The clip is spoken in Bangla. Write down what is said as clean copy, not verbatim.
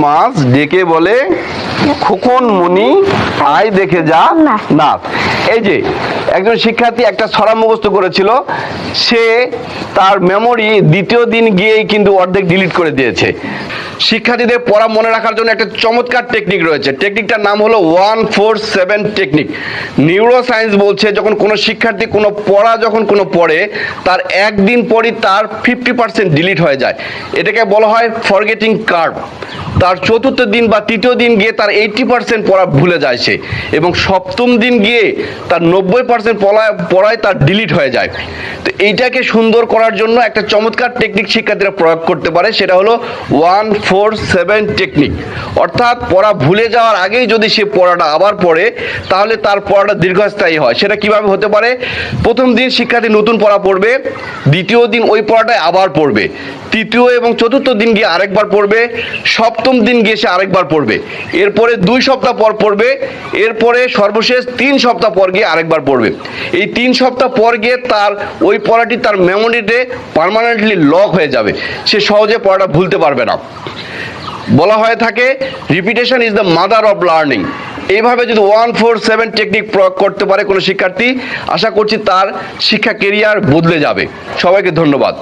মাছ ডেকে বলে খোকন মনি আয় দেখে যা না। এই যে একজন শিক্ষার্থী একটা ছড়া মুখস্থ করেছিল, সে তার মেমোরি দ্বিতীয় দিন গিয়েই কিন্তু অর্ধেক ডিলিট করে দিয়েছে। শিক্ষার্থীদের পড়া মনে রাখার জন্য একটা চমৎকার টেকনিক রয়েছে। টেকনিকটার নাম হলো 1-4-7 টেকনিক। নিউরো সায়েন্স বলছে যখন কোনো শিক্ষার্থী কোনো পড়া যখন কোনো পড়ে, তার একদিন পরই তার 50% ডিলিট হয়ে যায়। এটাকে বলা হয় ফরগেটিং কার্ভ। তার চতুর্থ দিন বা তৃতীয় দিন গিয়ে তার 80% পড়া ভুলে যায় সে, এবং সপ্তম দিন গিয়ে তার 90% পড়ায় তার ডিলিট হয়ে যায়। তো এইটাকে সুন্দর করার জন্য একটা চমৎকার টেকনিক শিক্ষার্থীরা প্রয়োগ করতে পারে, সেটা হলো 1-4-7 টেকনিক। অর্থাৎ পড়া ভুলে যাওয়ার আগেই যদি সে পড়াটা আবার পড়ে, তাহলে তার পড়াটা দীর্ঘস্থায়ী হয়। সেটা কিভাবে হতে পারে? প্রথম দিন শিক্ষার্থী নতুন পড়া পড়বে, দ্বিতীয় দিন ওই পড়াটাই আবার পড়বে, তৃতীয় এবং চতুর্থ দিন গিয়ে আরেকবার পড়বে, সপ্তম দিন গিয়ে সে আরেকবার পড়বে, এরপরে 2 সপ্তাহ পর পড়বে, এরপরে সর্বশেষ 3 সপ্তাহ পর গিয়ে আরেকবার পড়বে। এই 3 সপ্তাহ পর গিয়ে তার ওই পড়াটি তার মেমোরিতে পার্মানেন্টলি লক হয়ে যাবে, সে সহজে পড়াটা ভুলতে পারবে না। বলা হয়ে থাকে repetition is the mother of learning. এইভাবে যদি 1-4-7 টেকনিক প্রয়োগ করতে পারে কোনো শিক্ষার্থী, আশা করছি তার শিক্ষা কেরিয়ার বদলে যাবে। সবাইকে ধন্যবাদ।